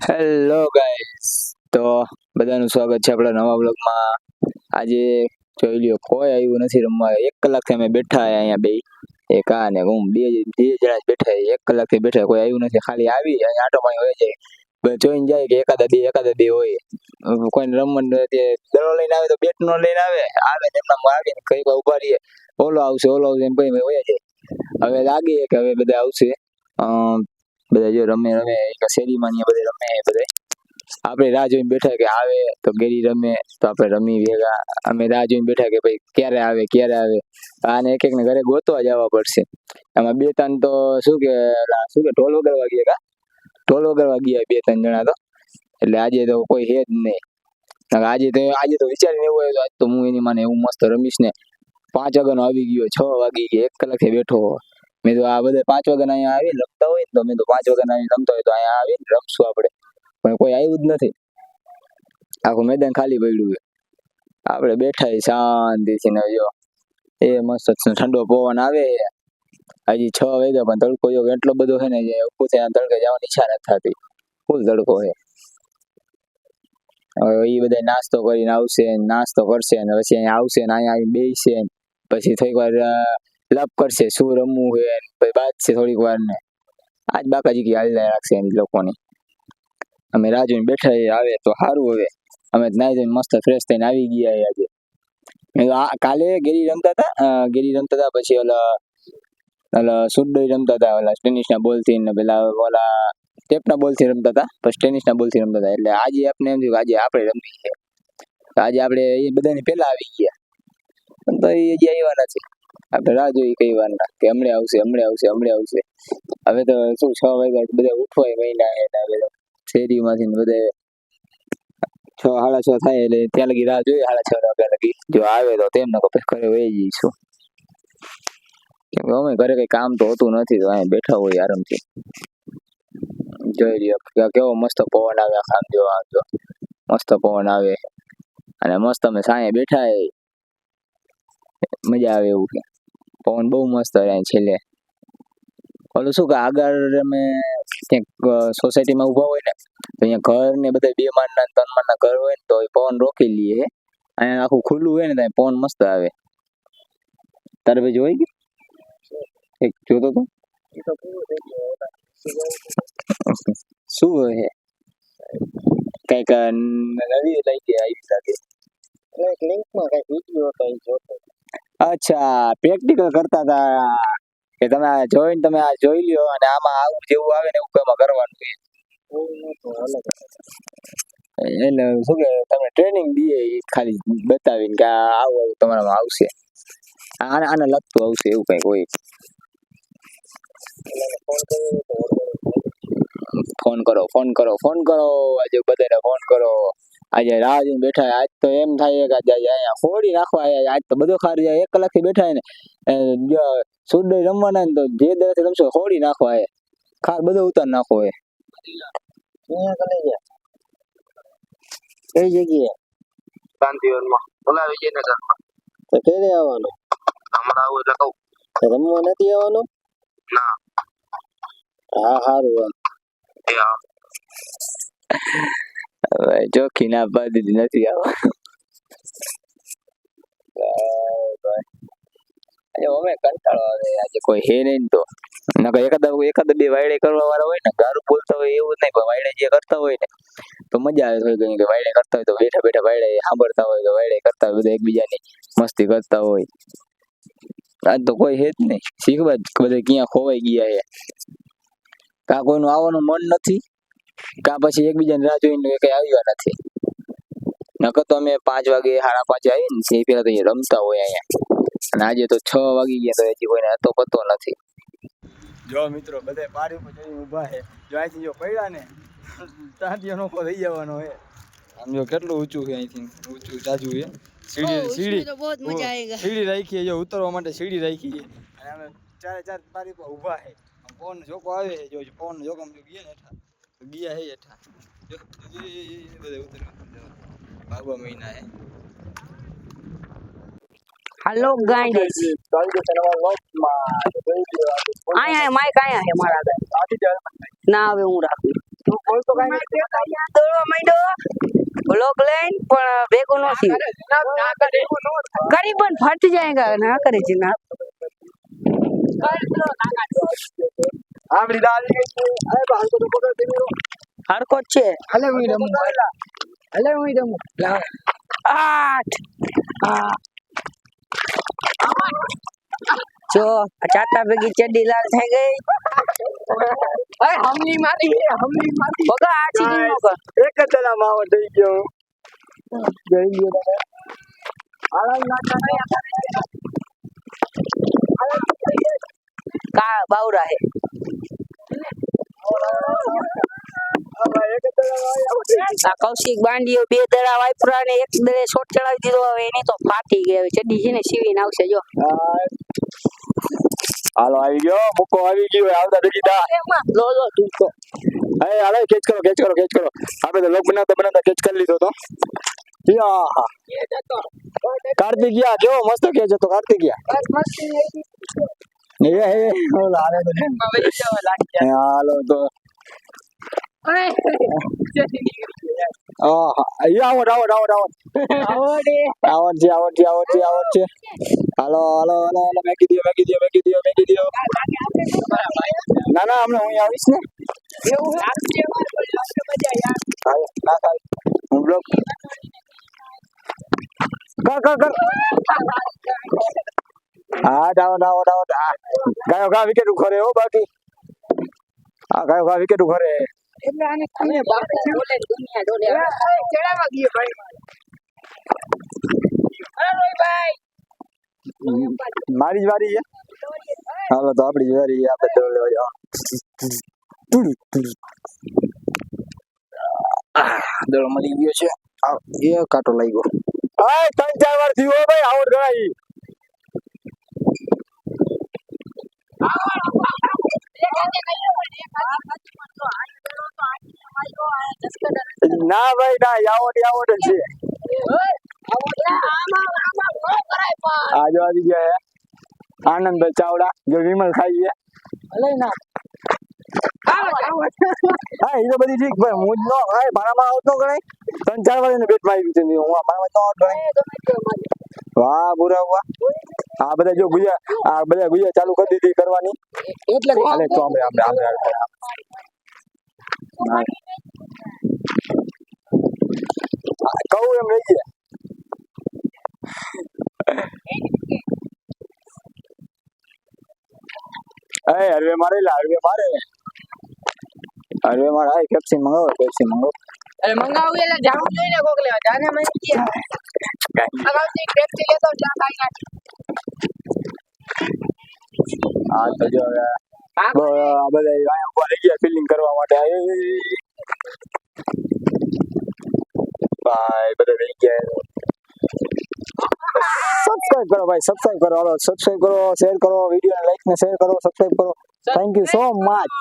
Hello guys, તો બધાનું સ્વાગત છે આપણા નવા બ્લોગમાં. આજે જોઈ લ્યો, કોઈ આવ્યું નથી રમવા. 1 કલાકથી અમે બેઠા અહીંયા બે, એક આ ને હું, બે જણા જ બેઠા. 1 કલાકથી બેઠા, કોઈ આવ્યું નથી. ખાલી આવી અહીંયા આટો મારી હોય જાય, બસ જોઈને જાય કે એકાદા બે હોય. કોઈને રમવાનું દડો લઈને આવે તો બેટ નો લઈને આવે ને એમના આવીને કઈ ઉભા રહીએ, ઓલો આવશે એમ કઈ હોય જાય. હવે લાગીએ કે હવે બધા આવશે. બધા જો રમે શેરીમાં ને બધે રમે. બધા આપણે રાહ જોઈને બેઠા કે આવે તો ગેરી રમે તો આપણે રમી ભેગા. અમે રાહ જોઈને બેઠા કે ભાઈ ક્યારે આવે. આને એક ને ઘરે ગોતવા જવા પડશે. એમાં 2-3 તો શું કે ઢોલ વગાડવા ગયા 2-3 જણા તો. એટલે આજે તો કોઈ હે જ નહીં. આજે તો વિચારીને એવું આવ્યું, આજ તો હું એની માને એવું મસ્ત રમીશ ને. 5 વાગ્યાનો આવી ગયો, 6 વાગી ગયા, 1 કલાકથી બેઠો. મેં તો આ બધા 5 વાગ્યાના અહીંયા આવીને રમતા હોય ને, તો મેં તો 5 વાગ્યાના રમતા હોય તો અહીંયા આવીને રમશું આપણે. પણ કોઈ આવ્યું જ નથી. આખું મેદાન ખાલી પડ્યું છે. આપણે બેઠા શાંતિથી ને જો એ મસ્ત ઠંડો પવન આવે. હજી 6 વાગ્યા પણ તડકો જો એટલો બધો છે ને, જે ઉપર છે તડકે જવાની ઈચ્છા નથી થતી. ફૂલ તડકો છે. હવે એ બધા નાસ્તો કરીને આવશે, નાસ્તો કરશે ને પછી અહીંયા આવશે ને અહીંયા આવીને બેસશે. પછી થોડીક વાર લપ કરશે, શું રમવું છે, પછી બાજશે થોડીક વાર ને. આજ બાકાજી કી હાલ રાખશે એમ લોકોની. અમે રાહ જોઈને બેઠા આવે તો સારું. હવે અમે નાઈ ધોઈને મસ્ત ફ્રેશ થઈને આવી ગયા આજે. કાલે ગેરી રમતા હતા. પછી ઓલા સુડોઈ રમતા હતા, ઓલા ટેનિસના બોલથી ને પેલા ઓલા ટેપના બોલથી રમતા હતા, પછી ટેનિસના બોલથી રમતા હતા. એટલે આજે આપણે એમ થયું આજે આપણે રમી છે. આજે આપણે એ બધાની પહેલા આવી ગયા, પણ તો એ હજી આવ્યા નથી. આપણે રાહ જોઈ કઈ વાર ના કે હમણાં આવશે. હવે તો શું 6 વાગ્યા બધા ઉઠવાય મહિના હવે તો શેરીમાંથી ને બધે 6-6:30 થાય એટલે ત્યાં લગી રાહ જોઈએ. 6:30 વાગ્યા લગી જો આવે તો તેમને ઘરે વહી જઈશું. કેમ કે અમે ઘરે કઈ કામ તો હોતું નથી, તો અહીંયા બેઠા હોય આરામથી. જોઈ લ્યો કેવો મસ્ત પવન આવે. આમ જો મસ્ત પવન આવે અને મસ્ત અમે સાંયે બેઠા. મજા આવે એવું છે. પવન બહુ મસ્ત આવે છેલ્લે. ઓલું શું કે આગળ અમે ક્યાંક સોસાયટીમાં ઉભા હોય ને, તો અહીંયા ઘર ને બધા 2 માળના 3 માળના ઘર હોય ને, તો એ પવન રોકી લઈએ. અહીંયા આખું ખુલ્લું હોય ને, ત્યાં પવન મસ્ત આવે. તારે ભાઈ જોઈ ગયું એક જોતો તો શું હે કઈક નવી લઈ ગયા આવી લાગે. અચ્છા, પ્રેક્ટિકલ કરતા હતા કે તમે જોઈને તમે આ જોઈ લ્યો અને આમાં આવું જેવું આવે ને એવું એમાં કરવાનું છે. એટલે શું કે તમે ટ્રેનિંગ દઈએ ખાલી બતાવીને કે આવું તમારામાં આવશે, આને લગતું આવશે એવું કઈક હોય. ફોન કરો આજે બધાને ફોન કરો. આજે રાહ જોઈને બેઠા. આજ તો એમ થાય કે આજે અહીંયા હોડી નાખવા આવ્યા. આજ તો બધો ખાર જાય. 1 કલાકથી બેઠા ને સુડો રમવાના ને, તો જે દરેક રમશો હોડી નાખવા હે. ખાર બધો ઉતાર નાખો હે. કઈ જગ્યાએ? શાંતિવનમાં. ઓલા વિજયનગરમાં. તો ક્યારે આવવાનો? હમણાં આવું એટલે કહું. રમવા નથી આવવાનો? ના. હા સારું. હવે ચોખ્ખી ના પાડી નથી આવવાનું. અમે કંટાળો આવે આજે કોઈ હે નહીં તો એકાદ બે વાયડે કરવા વાળા હોય ને, ગારું બોલતા હોય એવું નહીં, પણ વાયડે જે કરતા હોય ને તો મજા આવે. થોડી કે વાયડે કરતા હોય તો બેઠા વાયડે સાંભળતા હોય, તો વાયડે કરતા હોય બધા એકબીજાની મસ્તી કરતા હોય. આજ તો કોઈ હે જ નહીં. શીખવા બધા ક્યાં ખોવાઈ ગયા છે. કા કોઈનું આવવાનું મન નથી, કા પછી એકબીજાને રાહ જોઈને કઈ આવ્યા નથી. નકર તો અમે 5 વાગે 5:30 આવીને એ પેલા તો રમતા હોય અહીંયા. અને આજે તો 6 વાગી ગયા તો હજી કોઈને હતો પતો નથી. જો મિત્રો બધા પારી ઉપર જઈને ઊભા છે. જો અહીંથી જો પડ્યા ને ત્યાંથી નોખો થઈ જવાનો છે. આમ જો કેટલું ઊંચું છે, અહીંથી ઊંચું જાજુ છે. સીડી રાખી જો ઉતરવા માટે સીડી રાખી. અને અમે 4 પારી પર ઊભા છે. પવન જોકો આવે છે. જો પવન જોકો ગયા છે હેઠા. જો બધા ઉતર ભાગવા મહિના હે. हेलो गाइस, आया है माइक आया है हमारा ना હવે હું રાખું દોડવા માંડ્યો બ્લોક લઈને પણ ભેગું ન થયું ગરીબન ફટ જાયગા ના કરે છે ના હરકો જ છે આઠ જો ચાટા ભેગી ચડ્ડી લાલ થઈ ગઈ બગા આ ચીજ નો કર એક જ દડા માવર થઈ ગયો જઈ ગયો તમે કા બાવરા હે આ કૌશિક બાંડીઓ બે દડા વાપરા ને એક દડે શોટ ચડાવી દીધો હવે એની તો ફાટી ગઈ હવે ચડી છે ને સીવીને આવશે જો હાલો આવી ગયો મુકો આવી ગયો આવતા દગીતા લો તું તો હે હાલે કેચ કરો આપણે તો લોક બનાવતા કેચ કરી લીધો તો યા કાર્તિકિયા જો મસ્ત કેચ હતો કાર્તિકિયા એ ઓલા હાલે તો હાલો તો આવડ છે હાલો મેકી દો ના હમણાં હું આવીશ ને હું બ્લોક કર હા ડાઉટ ગાયો ગા વિકેટ ઉખરે હો બાકી ગાયો ગા વિકેટ ઉખરે એટલે આને તમે બાપે બોલે દુનિયા દોડે ચડાવા ગયો ભાઈ અરે રોય ભાઈ મારી જ વારી છે હાલો તો આપડી જ વારી છે આપણે દોડ લેવા દોડ મળી ગયો છે એ કાંટો લાગ્યો આ 3-4 વાર થયો ભાઈ આવડ ગણાય ના ભાઈ ના આવડ છે આજો આવી ગયા આનંદભાઈ ચાવડા જો વિમલ ખાઈ છે હા એ તો બધી ઠીક ભાઈ હું જ નો મારામાં આવતો ગણાય 3-4 વાર એને બેટ મારી છે હું મારામાં તો આવત ગણાય વાહ પૂરા વાહ આ બધા જો ગુજા ચાલુ કરી દીધી કરવાની એટલે હાલે તો આપણે કહું એમ રહી છે હરવે મારે પેપ્સી મંગાવો અરે મંગાવું એટલે જાવું જોઈએ કોક લેવા જાને મેં કીધું અગાઉથી પેપ્સી લેતો જા ખાઈ નાખ હા તો જો હવે આ બધા અહીંયા ઉભા રહી ગયા ફિલિંગ કરવા માટે ભાઈ બધા રહી ગયા સબસ્ક્રાઇબ કરો ભાઈ સબસ્ક્રાઇબ કરો શેર કરો વિડીયો લાઈક ને શેર કરો સબસ્ક્રાઇબ કરો થેન્ક યુ સો મચ